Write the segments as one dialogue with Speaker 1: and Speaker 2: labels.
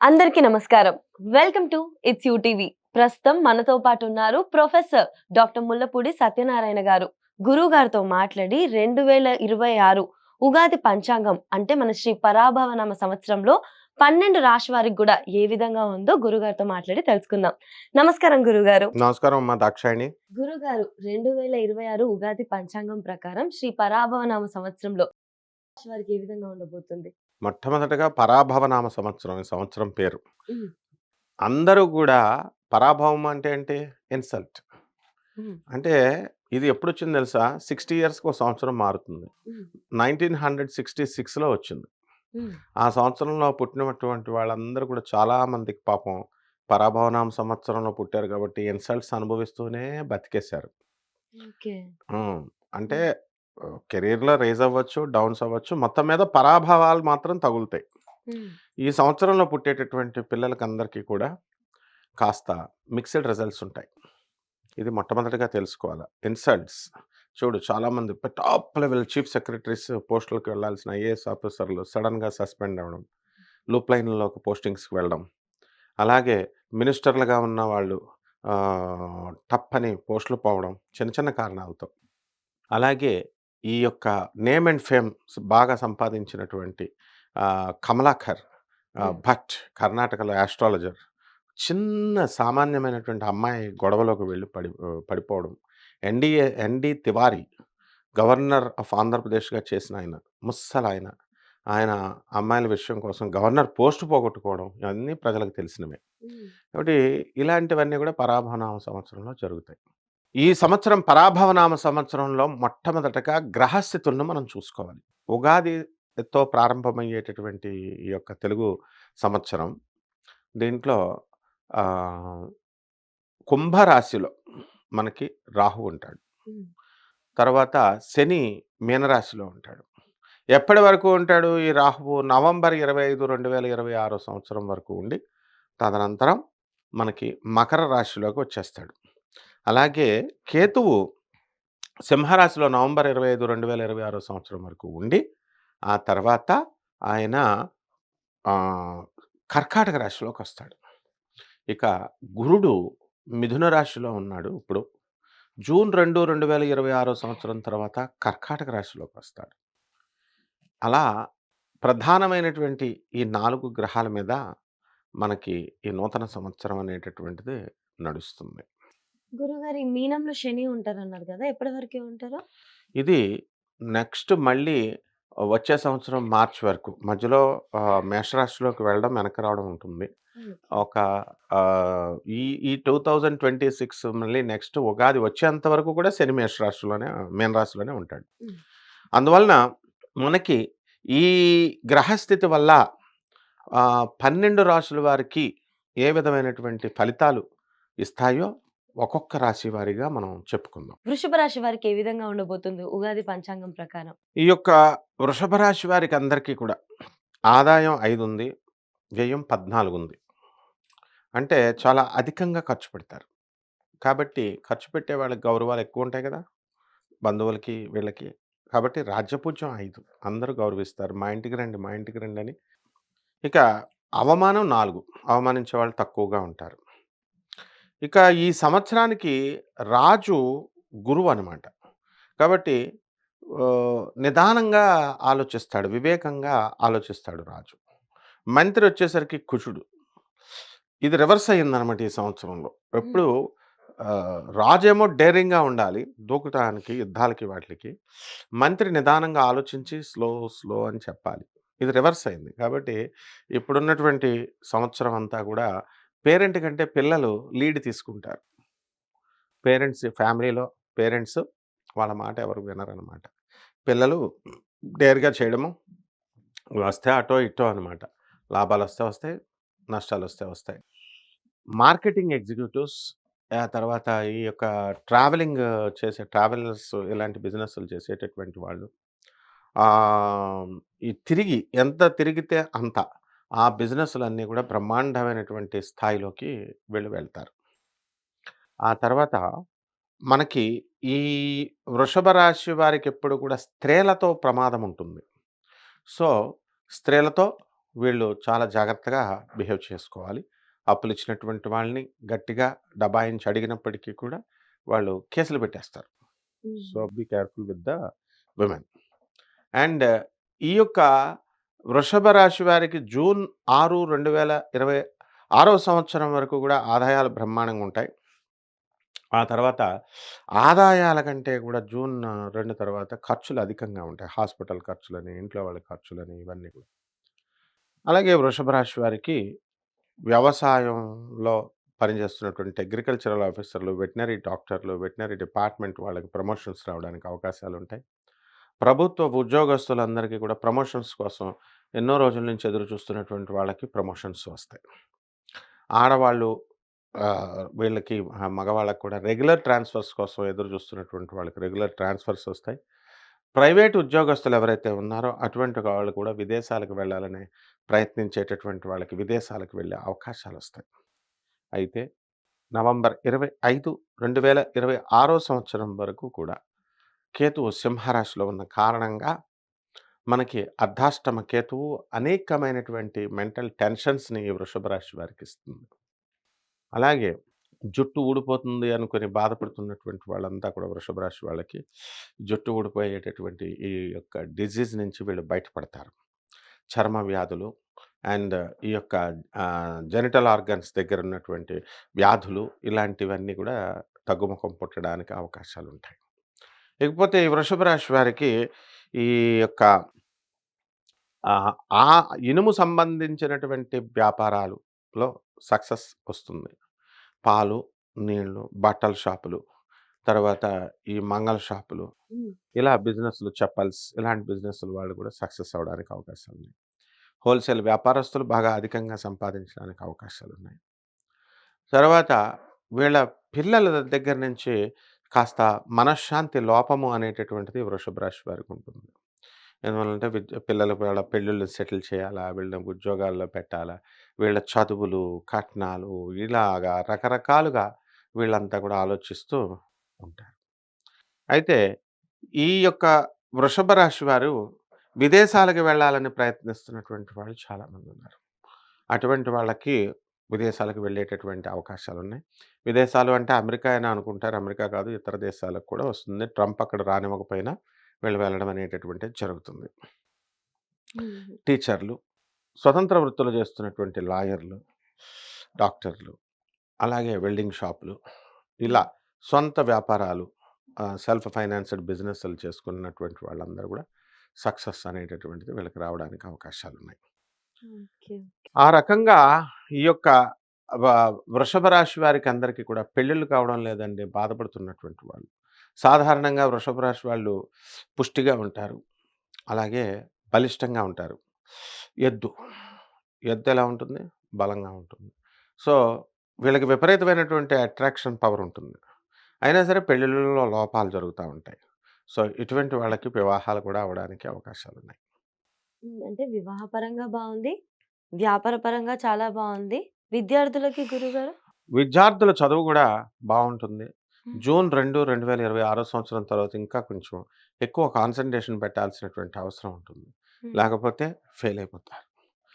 Speaker 1: అందరికీ నమస్కారం. Welcome to it's you TV. ప్రస్తుతం మనతో పాటు ఉన్నారు ప్రొఫెసర్ డాక్టర్ ముల్లపూడి సత్యనారాయణ గారు. గురువు గారితో మాట్లాడి 2026 ఉగాది పంచాంగం అంటే మన శ్రీ పరాభవనామ సంవత్సరంలో 12 రాశి వారికి గూడా ఏ విధంగా ఉందో గురుగారితో మాట్లాడి తెలుసుకుందాం. నమస్కారం గురుగారు.
Speaker 2: నమస్కారం అమ్మా దాక్షాయణి.
Speaker 1: గురుగారు 2026 ఉగాది పంచాంగం ప్రకారం శ్రీ పరాభవనామ సంవత్సరంలో రాశి వారికి ఏ విధంగా ఉండబోతుంది?
Speaker 2: మొట్టమొదటగా పరాభవనామ సంవత్సరం ఈ సంవత్సరం పేరు.
Speaker 1: హ్మ్.
Speaker 2: అందరూ గూడా పరాభవం అంటే ఏంటి? ఇన్సల్ట్.
Speaker 1: హ్మ్.
Speaker 2: అంటే ఇది ఎప్పుడొచ్చింది తెలుసా? 60 ఇయర్స్‌కి ఒక సంవత్సరం మారుతుంది.
Speaker 1: హ్మ్.
Speaker 2: 1966లో వచ్చింది.
Speaker 1: హ్మ్.
Speaker 2: ఆ సంవత్సరంలో పుట్టినటువంటి వాళ్ళందరూ కూడా చాలా మందికి పాపం పరాభవనామ సంవత్సరంలో పుట్టారు కాబట్టి ఇన్సల్ట్స్ అనుభవిస్తూనే బతికేశారు.
Speaker 1: ఓకే.
Speaker 2: హ్మ్. అంటే
Speaker 1: హ్మ్.
Speaker 2: కెరియర్‌లో రైజ్ అవ్వచ్చు, డౌన్స్ అవ్వచ్చు. మొత్తం మీద పరాభవాలు మాత్రం తగులుతాయి.
Speaker 1: హ్మ్.
Speaker 2: ఈ సంవత్సరంలో పుట్టేటటువంటి పిల్లలకందరికీ కూడా కాస్త మిక్స్డ్ రిజల్ట్స్ ఉంటాయి. ఇది మొట్టమొదటిగా తెలుసుకోవాల. ఇన్సల్ట్స్ చూడు చాలామంది టాప్ లెవెల్ చీఫ్ సెక్రటరీస్ పోస్టులకి వెళ్ళాల్సిన ఐఏఎస్ ఆఫీసర్‌లు సడెన్‌గా సస్పెండ్ అవ్వడం. లూప్ లైన్‌లోకి పోస్టింగ్స్‌కి వెళ్ళడం. అలాగే మినిస్టర్‌లుగా ఉన్న వాళ్ళు టప్పని పోస్టులు పోవడం చిన్న చిన్న కారణాలతో. అలాగే ఈ యొక్క నేమ్ అండ్ ఫేమ్ బాగా సంపాదించినటువంటి 'కమలాకర్'
Speaker 1: హ్మ్.
Speaker 2: భట్ కర్ణాటకలో యాస్ట్రాలజర్. చిన్న సామాన్యమైనటువంటి అమ్మాయి గొడవలోకి వెళ్లి పడిపోవడం. ఎన్‌డీ తివారీ గవర్నర్ ఆఫ్ ఆంధ్రప్రదేశ్‌గా చేసిన ఆయన. ముస్సలాయన. ఆయన అమ్మాయిల విషయం కోసం గవర్నర్ పోస్ట్ పోగొట్టుకోవడం ఇవన్నీ ప్రజలకు తెలిసినవే.
Speaker 1: హ్మ్.
Speaker 2: కాబట్టి ఇలాంటివన్నీ కూడా పరాభవనామ సంవత్సరంలో జరుగుతాయి. ఈ సంవత్సరం పరాభవనామ సంవత్సరంలో మొట్టమొదటగా గ్రహస్థితులను మనం చూసుకోవాలి. ఉగాదితో ప్రారంభమయ్యేటటువంటి ఈ యొక్క తెలుగు సంవత్సరం దీంట్లో ఆహ్, కుంభరాశిలో మనకి రాహువు ఉంటాడు.
Speaker 1: హ్మ్.
Speaker 2: తర్వాత శని మీనరాశిలో ఉంటాడు. ఎప్పటి వరకు ఉంటాడు ఈ రాహువు? నవంబర్ 25, 2026 సంవత్సరం వరకు ఉండి తదనంతరం మనకి మకర రాశిలోకి వచ్చేస్తాడు. అలాగే కేతువు సింహరాశిలో నవంబర్ 25, 2026 సంవత్సరం వరకు ఉండి, ఆ తర్వాత ఆయన ఆహ్, కర్కాటక రాశిలోకొస్తాడు. ఇక గురుడు మిథున రాశిలో ఉన్నాడు ఇప్పుడు. జూన్ 2, 2026 సంవత్సరం తర్వాత కర్కాటక రాశిలోకొస్తాడు. అలా ప్రధానమైనటువంటి ఈ 4 గ్రహాల మీద మనకి ఈ నూతన సంవత్సరం అనేటటువంటిది నడుస్తుంది.
Speaker 1: గురుగారు ఈ మీనంలో శని ఉంటారన్నారు గదా! ఎప్పటి వరకి ఉంటారు?
Speaker 2: ఇది నెక్స్ట్ మళ్ళీ వచ్చే సంవత్సరం మార్చ్ వరకు మధ్యలో మేషరాశిలోకి వెళ్ళడం, వెనక్కి రావడం ఉంటుంది.
Speaker 1: ఓకే.
Speaker 2: ఒక ఈ ఈ 2026 మళ్ళీ నెక్స్ట్ ఉగాది వచ్చేంత వరకు కూడా శని మీన రాశిలోనే ఉంటాడు.
Speaker 1: హ్మ్.
Speaker 2: అందువలన మనకి ఈ గ్రహస్థితి వల్ల 12 రాశుల వారికి ఏ విధమైనటువంటి ఫలితాలు ఇస్తాయో ఒక్కొక్క రాశి వారీగా మనం చెప్పుకుందాం.
Speaker 1: వృషభ రాశి వారికి ఏ విధంగా ఉండబోతుంది ఉగాది పంచాంగం ప్రకారం?
Speaker 2: ఈ యొక్క వృషభ రాశి వారికి అందరికీ కూడా ఆదాయం 5 ఉంది. వ్యయం 14 ఉంది. అంటే చాలా అధికంగా ఖర్చు పెడతారు. కాబట్టి ఖర్చు పెట్టే వాళ్ళకి గౌరవాలు ఎక్కువుంటాయి గదా! బంధువులకి వీళ్ళకి. కాబట్టి రాజ్యపూజ్యం 5 అందరూ గౌరవిస్తారు. మా ఇంటికి రండి, మా ఇంటికి రండని. ఇక అవమానం 4 అవమానించే వాళ్ళు తక్కువగా ఉంటారు. ఇక ఈ సంవత్సరానికి రాజు గురువనమాట. కాబట్టి నిదానంగా ఆలోచిస్తాడు. వివేకంగా ఆలోచిస్తాడు రాజు. మంత్రి వచ్చేసరికి కుజుడు. ఇది రివర్స్ అయిందనమాట ఈ సంవత్సరంలో.
Speaker 1: హ్మ్.
Speaker 2: ఎప్పుడు రాజేమో డేరింగ్‌గా ఉండాలి. దూకటానికి, యుద్ధాలకి వాటిలకి. మంత్రి నిదానంగా ఆలోచించి స్లో అని చెప్పాలి. ఇది రివర్స్ అయింది. కాబట్టి ఇప్పుడున్నటువంటి సంవత్సరం అంతా కూడా పేరెంట్ కంటే పిల్లలు లీడ్ తీసుకుంటారు. ఫ్యామిలీలో పేరెంట్స్ వాళ్ళ మాట ఎవరు వినరనమాట. పిల్లలు డేర్‌గా చేయడము, వస్తే అటో ఇటో అనమాట. లాభాలొస్తే వస్తాయి, నష్టాలొస్తే వస్తాయి. మార్కెటింగ్ ఎగ్జిక్యూటివ్స్ తర్వాత ఈ యొక్క ట్రావెలింగ్ ట్రావెలర్స్ ఇలాంటి బిజినెస్‌లు చేసేటటువంటి వాళ్ళు ఆహ్, ఈ ఎంత తిరిగితే అంత. ఆ బిజినెస్‌లన్నీ కూడా బ్రహ్మాండమైనటువంటి స్థాయిలోకి వెళ్తారు. ఆ తర్వాత మనకి ఈ వృషభ రాశి వారికెప్పుడు కూడా స్త్రీలతో ప్రమాదం ఉంటుంది. సో, స్త్రీలతో వీళ్ళు చాలా జాగ్రత్తగా బిహేవ్ చేసుకోవాలి. అప్పులిచ్చినటువంటి వాళ్ళని గట్టిగా దబాయించి అడిగినప్పటికీ కూడా వాళ్ళు కేసులు పెట్టేస్తారు. So,
Speaker 1: hmm.
Speaker 2: Be careful with the women. And ఈ యొక్క వృషభ రాశి వారికి జూన్ 6, 2026 సంవత్సరం వరకు గూడా ఆదాయాలు బ్రహ్మాండంగా ఉంటాయి. ఆ తర్వాత ఆదాయాల కంటే కూడా జూన్ 2 తర్వాత ఖర్చులు అధికంగా ఉంటాయి. హాస్పిటల్ ఖర్చులని, ఇంట్లో వాళ్ళ ఖర్చులని ఇవన్నీ కూడా. అలాగే వృషభ రాశి వారికి వ్యవసాయంలో పనిచేస్తున్నటువంటి అగ్రికల్చరల్ ఆఫీసర్లు, వెటనరీ డాక్టర్లు, వెటనరీ డిపార్ట్‌మెంట్ వాళ్ళకి ప్రమోషన్స్ రావడానికి అవకాశాలుంటాయి. ప్రభుత్వ ఉద్యోగస్తులందరికీ కూడా ప్రమోషన్స్ కోసం ఎన్నో రోజుల నుంచి ఎదురు చూస్తున్నటువంటి వాళ్ళకి ప్రమోషన్స్ వస్తాయి. ఆడవాళ్ళు వీళ్ళకి మగవాళ్ళకి కూడా రెగ్యులర్ ట్రాన్స్‌ఫర్స్ కోసం ఎదురు చూస్తున్నటువంటి వాళ్ళకి రెగ్యులర్ ట్రాన్స్‌ఫర్స్ వస్తాయి. ప్రైవేట్ ఉద్యోగస్తులు ఎవరైతే ఉన్నారో అటువంటి వాళ్ళు కూడా విదేశాలకు వెళ్ళాలని ప్రయత్నించేటటువంటి వాళ్ళకి విదేశాలకు వెళ్ళే అవకాశాలొస్తాయి. అయితే నవంబర్ 25, 2026 సంవత్సరం వరకు కూడా కేతువు సింహరాశిలో ఉన్న కారణంగా మనకి అర్ధాష్టమ కేతువు అనేకమైనటువంటి మెంటల్ టెన్షన్స్‌ని ఈ వృషభ రాశి వారికిస్తుంది. అలాగే జుట్టు ఊడిపోతుంది అనుకుని బాధపడుతున్నటువంటి వాళ్ళంతా కూడా వృషభ రాశి వాళ్ళకి జుట్టు ఊడిపోయేటటువంటి ఈ యొక్క డిసీజ్ నుంచి వీళ్ళు బయటపడతారు. చర్మ వ్యాధులు అండ్ ఈ యొక్క జెనిటల్ ఆర్గన్స్ దగ్గర ఉన్నటువంటి వ్యాధులు ఇలాంటివన్నీ కూడా తగ్గుముఖం పుట్టడానికి అవకాశాలుంటాయి. ఇకపోతే ఈ వృషభ రాశి వారికి ఈ యొక్క ఆహ్, ఆ ఇనుము సంబంధించినటువంటి వ్యాపారాలులో సక్సెస్ వస్తుంది. పాలు, నీళ్ళు, బట్టల షాపులు, తర్వాత ఈ మంగళ షాపులు,
Speaker 1: హ్మ్.
Speaker 2: ఇలా బిజినెస్‌లు చెప్పల్స్ ఇలాంటి బిజినెస్‌ల వాళ్ళు కూడా సక్సెస్ అవ్వడానికి అవకాశాలున్నాయి. హోల్‌సేల్ వ్యాపారస్తులు బాగా అధికంగా సంపాదించడానికి అవకాశాలున్నాయి. తర్వాత వీళ్ళ పిల్లల దగ్గర నుంచి కాస్త మనశ్శాంతి లోపము అనేటటువంటిది వృషభ రాశి వారికుంటుంది. ఎందువల్లంటే పిల్లలు వాళ్ళ పెళ్ళిళ్ళు సెటిల్ చేయాలా? వీళ్ళని ఉద్యోగాల్లో పెట్టాలా? వీళ్ళ చదువులు, కట్నాలు ఇలాగా రకరకాలుగా వీళ్ళంతా కూడా ఆలోచిస్తూ ఉంటారు. అయితే ఈ యొక్క వృషభ రాశి వారు విదేశాలకు వెళ్ళాలని ప్రయత్నిస్తున్నటువంటి వాళ్ళు చాలామందున్నారు. అటువంటి వాళ్ళకి విదేశాలకు వెళ్ళేటటువంటి అవకాశాలున్నాయి. విదేశాలు అంటే అమెరికా అని అనుకుంటారు. అమెరికా కాదు ఇతర దేశాలకు కూడా వస్తుంది. ట్రంప్ అక్కడ రానివ్వకపోయినా వీళ్ళు వెళ్ళడం అనేటటువంటిది జరుగుతుంది.
Speaker 1: హుహు.
Speaker 2: టీచర్లు, స్వతంత్ర వృత్తులు చేస్తున్నటువంటి లాయర్లు, డాక్టర్లు, అలాగే వెల్డింగ్ షాపులు ఇలా
Speaker 1: హ్మ్.
Speaker 2: సొంత వ్యాపారాలు సెల్ఫ్ ఫైనాన్స్డ్ బిజినెస్‌లు చేసుకున్నటువంటి వాళ్ళందరూ గూడా సక్సెస్ అనేటటువంటిది వీళ్ళకి రావడానికి అవకాశాలున్నాయి.
Speaker 1: ఓకే.
Speaker 2: ఆ రకంగా ఈ యొక్క వ వృషభ రాశి వారికి అందరికీ కూడా పెళ్ళిళ్ళు కావడం లేదండి బాధపడుతున్నటువంటి వాళ్ళు. సాధారణంగా వృషభ రాశి వాళ్ళు పుష్టిగా ఉంటారు. అలాగే బలిష్టంగా ఉంటారు. ఎద్దు. ఎద్దు ఎలా ఉంటుంది? బలంగా ఉంటుంది. సో, వీళ్ళకి విపరీతమైనటువంటి అట్రాక్షన్ పవర్ ఉంటుంది. అయినా సరే పెళ్ళిళ్ళలో లోపాలు జరుగుతా ఉంటాయి. సో, ఇటువంటి వాళ్ళకి వివాహాలు కూడా అవ్వడానికి అవకాశాలున్నాయి.
Speaker 1: హ్మ్. అంటే వివాహపరంగా బావుంది. వ్యాపార పరంగా చాలా బావుంది. విద్యార్థులకి గురుగారు?
Speaker 2: విద్యార్థుల చదువు గూడా బావుంటుంది.
Speaker 1: హ్మ్.
Speaker 2: జూన్ 2, 2026 సంవత్సరం తర్వాత ఇంకా కొంచెం ఎక్కువ కాన్సంట్రేషన్ పెట్టాల్సినటువంటి అవసరం ఉంటుంది.
Speaker 1: హ్మ్.
Speaker 2: లేకపోతే ఫెయిల్ అయిపోతారు.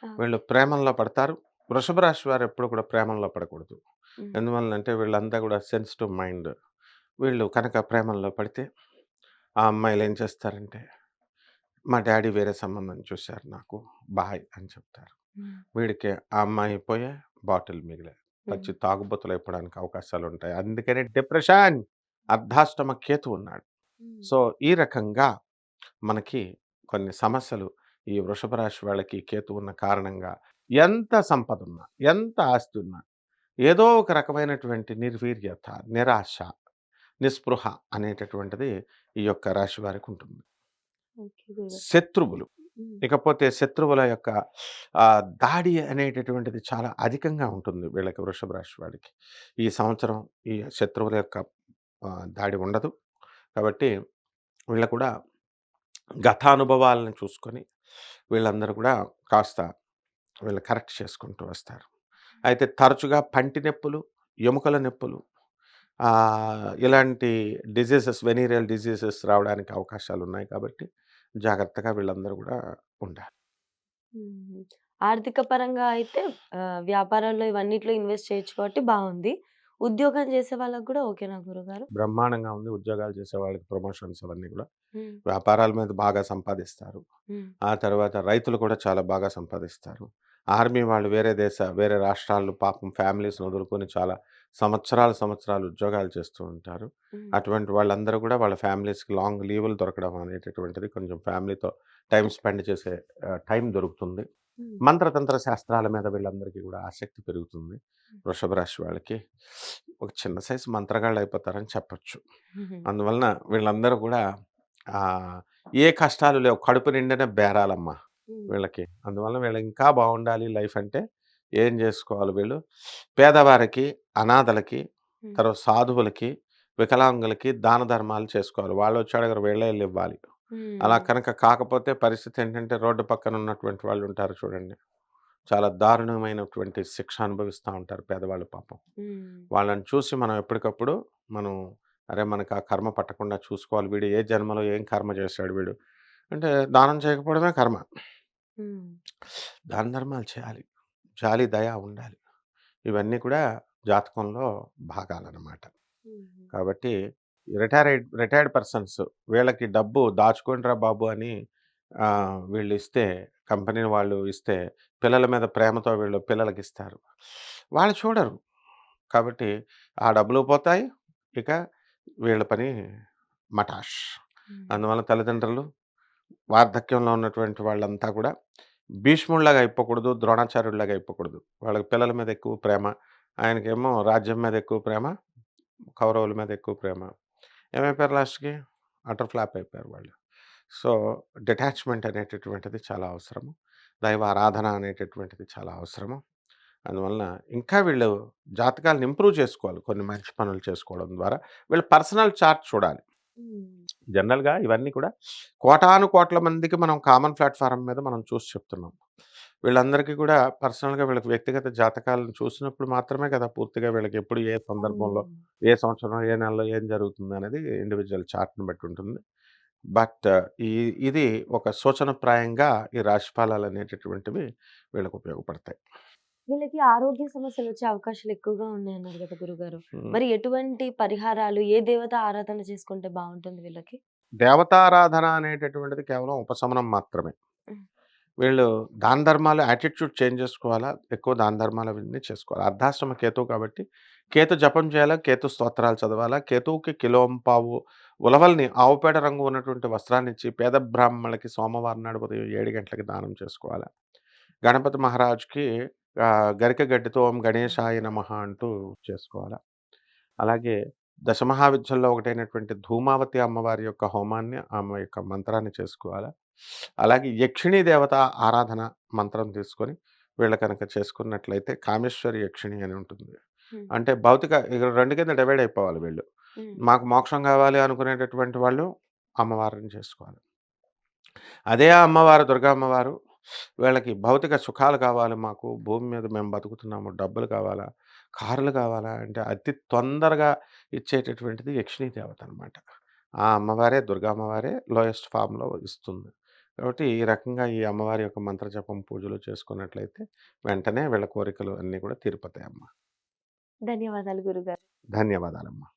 Speaker 2: వీళ్ళు
Speaker 1: ఓకే.
Speaker 2: ప్రేమల్లో పడతారు. వృషభ రాశి వారు ఎప్పుడు కూడా ప్రేమల్లో పడకూడదు.
Speaker 1: హ్మ్.
Speaker 2: ఎందువలనంటే వీళ్ళంతా కూడా సెన్సిటివ్ మైండ్. వీళ్ళు కనుక ప్రేమల్లో పడితే ఆ అమ్మాయిలేం చేస్తారంటే, "మా డ్యాడీ వేరే సంబంధం చూసారు నాకు. బాయ్" అని చెప్తారు.
Speaker 1: హ్మ్.
Speaker 2: వీడికి ఆ అమ్మాయి పోయే, బాటిల్ మిగిలే.
Speaker 1: హ్మ్.
Speaker 2: పచ్చి తాగుబోతులైపోవడానికి అవకాశాలుంటాయి. అందుకనే డిప్రెషన్, అర్ధాష్టమ కేతు ఉన్నాడు.
Speaker 1: హ్మ్.
Speaker 2: సో, ఈ రకంగా మనకి కొన్ని సమస్యలు ఈ వృషభ రాశి వాళ్ళకి కేతు ఉన్న కారణంగా ఎంత సంపదున్నా, ఎంత ఆస్తి ఉన్నా, ఏదో ఒక రకమైనటువంటి నిర్వీర్యత, నిరాశ, నిస్పృహ అనేటటువంటిది ఈ యొక్క రాశి వారికుంటుంది.
Speaker 1: ఓకే గురుగారు.
Speaker 2: శత్రువులు.
Speaker 1: హ్మ్.
Speaker 2: ఇకపోతే శత్రువుల యొక్క దాడి అనేటటువంటిది చాలా అధికంగా ఉంటుంది వీళ్ళకి వృషభ రాశి వాళ్ళకి. ఈ సంవత్సరం ఈ శత్రువుల యొక్క దాడి ఉండదు. కాబట్టి వీళ్ళు కూడా గతానుభవాలను చూసుకొని వీళ్ళందరూ కూడా కాస్త వీళ్ళు కరెక్ట్ చేసుకుంటూ వస్తారు. అయితే తరచుగా పంటి నొప్పులు, ఎముకల నొప్పులు ఇలాంటి డిసీజెస్ వెనీరియల్ డిసీజెస్ రావడానికి అవకాశాలున్నాయి కాబట్టి జాగ్రత్తగా వీళ్ళందరూ కూడా ఉండాలి.
Speaker 1: హుహు. ఆర్థిక పరంగా అయితే వ్యాపారాల్లో ఇవన్నిట్లో ఇన్వెస్ట్ చేయొచ్చు కాబట్టి బావుంది. ఉద్యోగం చేసే వాళ్ళకి గూడా ఓకేనా గురుగారు?
Speaker 2: బ్రహ్మాండంగా ఉంది. ఉద్యోగాలు చేసే వాళ్ళకి ప్రమోషన్స్ అవన్నీ గూడా.
Speaker 1: హ్మ్.
Speaker 2: వ్యాపారాల మీద బాగా సంపాదిస్తారు.
Speaker 1: హ్మ్.
Speaker 2: ఆ తర్వాత రైతులు కూడా చాలా బాగా సంపాదిస్తారు. ఆర్మీ వాళ్ళు వేరే రాష్ట్రాల్లో పాపం ఫ్యామిలీస్‌ని వదులుకొని చాలా సంవత్సరాలు ఉద్యోగాలు చేస్తూ ఉంటారు.
Speaker 1: హ్మ్.
Speaker 2: అటువంటి వాళ్ళందరూ గూడా వాళ్ళ ఫ్యామిలీస్‌కి లాంగ్ లీవులు దొరకడం అనేటటువంటిది కొంచెం ఫ్యామిలీతో టైమ్ స్పెండ్ చేసే టైం దొరుకుతుంది.
Speaker 1: హ్మ్.
Speaker 2: మంత్రతంత్ర శాస్త్రాల మీద వీళ్ళందరికీ గూడా ఆసక్తి పెరుగుతుంది. వృషభ రాశి వాళ్ళకి ఒక చిన్న సైజు మంత్రగాళ్ళయిపోతారని చెప్పొచ్చు.
Speaker 1: హుహు.
Speaker 2: అందువలన వీళ్ళందరూ గూడా ఆహ్, ఏ కష్టాలు లేవు. కడుపు నిండిన బేరాలమ్మ
Speaker 1: హ్మ్.
Speaker 2: వీళ్ళకి. అందువలన వీళ్ళు ఇంకా బావుండాలి లైఫ్ అంటే ఏం జేసుకోవాలి వీళ్ళు? పేదవారికి, అనాథలకి,
Speaker 1: హ్మ్.
Speaker 2: తర్వాత సాధువులకి, వికలాంగులకి దాన ధర్మాలు చేసుకోవాలి. వాళ్ళొచ్చి అడగరు వీళ్ళే ఎళ్లి ఇవ్వాలి. అలా
Speaker 1: హ్మ్.
Speaker 2: కనుక కాకపోతే పరిస్థితేంటంటే రోడ్డు పక్కన ఉన్నటువంటి వాళ్ళుంటారు చూడండి. చాలా దారుణమైనటువంటి శిక్ష అనుభవిస్తా ఉంటారు పేదవాళ్ళు పాపం.
Speaker 1: హ్మ్.
Speaker 2: వాళ్ళని చూసి మనం ఎప్పటికప్పుడు మనం అరే! మనకు ఆ కర్మ పట్టకుండా చూసుకోవాలి. వీడు ఏ జన్మలో ఏం కర్మ చేశాడు వీడు. అంటే దానం చేయకపోవడమే కర్మ.
Speaker 1: హ్మ్.
Speaker 2: దాన ధర్మాలు చేయాలి. జాలి, దయ ఉండాలి. ఇవన్నీ కూడా జాతకంలో భాగాలనమాట.
Speaker 1: హుహు.
Speaker 2: కాబట్టి రిటైర్డ్ పర్సన్స్ వీళ్ళకి డబ్బు దాచుకోండిరా బాబు అని వీళ్ళిస్తే కంపెనీ వాళ్ళు ఇస్తే పిల్లల మీద ప్రేమతో వీళ్ళు పిల్లలకిస్తారు. వాళ్ళు చూడరు. కాబట్టి ఆ డబ్బులు పోతాయి. ఇక వీళ్ళ పని మటాష్.
Speaker 1: హ్మ్.
Speaker 2: అందువల్ల తల్లిదండ్రులు వార్ధక్యంలో ఉన్నటువంటి వాళ్ళంతా కూడా భీష్ముడిలాగా అయిపోకూడదు. ద్రోణాచార్యుడిలాగా అయిపోకూడదు. వాళ్ళకి పిల్లల మీద ఎక్కువ ప్రేమ. ఆయనకేమో రాజ్యం మీద ఎక్కువ ప్రేమ. కౌరవుల మీద ఎక్కువ ప్రేమ. ఏమైపోయారు లాస్ట్‌కి? అటర్ ఫ్లాప్ అయిపోయారు వాళ్ళు. సో, డిటాచ్‌మెంట్ అనేటటువంటిది చాలా అవసరము. దైవ ఆరాధన అనేటటువంటిది చాలా అవసరము. అందువలన ఇంకా వీళ్ళు జాతకాలను ఇంప్రూవ్ చేసుకోవాలి. కొన్ని మంచి పనులు చేసుకోవడం ద్వారా. వీళ్ళ పర్సనల్ చార్ట్ చూడాలి.
Speaker 1: హ్మ్.
Speaker 2: జనరల్‌గా ఇవన్నీ కూడా కోటాను కోట్ల మందికి మనం కామన్ ప్లాట్‌ఫార్మ్ మీద మనం చూసి చెప్తున్నాం. వీళ్ళందరికీ కూడా పర్సనల్‌గా వీళ్ళకి వ్యక్తిగత జాతకాలను చూసినప్పుడు మాత్రమే కదా పూర్తిగా వీళ్ళకి ఎప్పుడు ఏ సందర్భంలో,
Speaker 1: అవును.
Speaker 2: ఏ సంవత్సరం, ఏ నెలలో ఏం జరుగుతుందనేది ఇండివిడ్యువల్ చార్ట్‌ని బట్టి ఉంటుంది. బట్ ఈ ఇది ఒక సూచనప్రాయంగా ఈ రాశి ఫలాలనేటటువంటివి వీళ్ళకి ఉపయోగపడతాయి.
Speaker 1: వీళ్ళకి ఆరోగ్య సమస్యలొచ్చే అవకాశాలు ఎక్కువగా ఉన్నాయన్నారు గదా గురుగారు.
Speaker 2: హ్మ్.
Speaker 1: మరి ఎటువంటి పరిహారాలు, ఏ దేవత ఆరాధన చేసుకుంటే బావుంటుంది వీళ్ళకి?
Speaker 2: దేవతారాధన అనేటటువంటిది కేవలం ఉపశమనం మాత్రమే.
Speaker 1: హ్మ్.
Speaker 2: వీళ్ళు దాన ధర్మాలు యాటిట్యూడ్ చేంజ్ చేసుకోవాలా. ఎక్కువ దాన ధర్మాలు అవన్నీ చేసుకోవాలి. అర్ధాష్టమ కేతువు కాబట్టి కేతు జపం చేయాలా, కేతు స్తోత్రాలు చదవాలా. కేతువుకి కిలోంపావు ఉలవల్ని ఆవు పేడ రంగు ఉన్నటువంటి వస్త్రాన్నిచ్చి పేద బ్రాహ్మణులకి సోమవారం నాడు ఉదయం 7 గంటలకి దానం చేసుకోవాలా. గణపతి మహారాజ్‌కి గరిక గడ్డితో ఓం గణేశాయ నమః అంటూ చేసుకోవాలా. అలాగే దశమహావిద్యల్లో ఒకటైనటువంటి ధూమావతి అమ్మవారి యొక్క హోమాన్ని, ఆమె యొక్క మంత్రాన్ని చేసుకోవాలా. అలాగే యక్షిణీ దేవత ఆరాధన మంత్రం తీసుకొని వీళ్ళు కనుక చేసుకున్నట్లయితే కామేశ్వరి యక్షిణి అని ఉంటుంది.
Speaker 1: హ్మ్.
Speaker 2: అంటే భౌతిక ఇక 2 కింద డివైడ్ అయిపోవాలి వీళ్ళు.
Speaker 1: హ్మ్.
Speaker 2: మాకు మోక్షం కావాలి అనుకునేటటువంటి వాళ్ళు అమ్మవారిని చేసుకోవాలి. అదే అమ్మవారు దుర్గా అమ్మవారు వీళ్ళకి భౌతిక సుఖాలు కావాలి మాకు, భూమి మీద మేము బతుకుతున్నాము, డబ్బులు కావాలా, కార్లు కావాలా అంటే అతి తొందరగా ఇచ్చేటటువంటిది యక్షిణీ దేవత అనమాట. ఆ అమ్మవారే దుర్గా అమ్మవారే లోయెస్ట్ ఫార్మ్‌లో ఇస్తుంది. కాబట్టి ఈ రకంగా ఈ అమ్మవారి యొక్క మంత్ర జపం, పూజలు చేసుకున్నట్లయితే వెంటనే వీళ్ళ కోరికలు అన్నీ కూడా తీరిపోతాయమ్మ.
Speaker 1: ధన్యవాదాలు గురుగారు.
Speaker 2: ధన్యవాదాలమ్మ.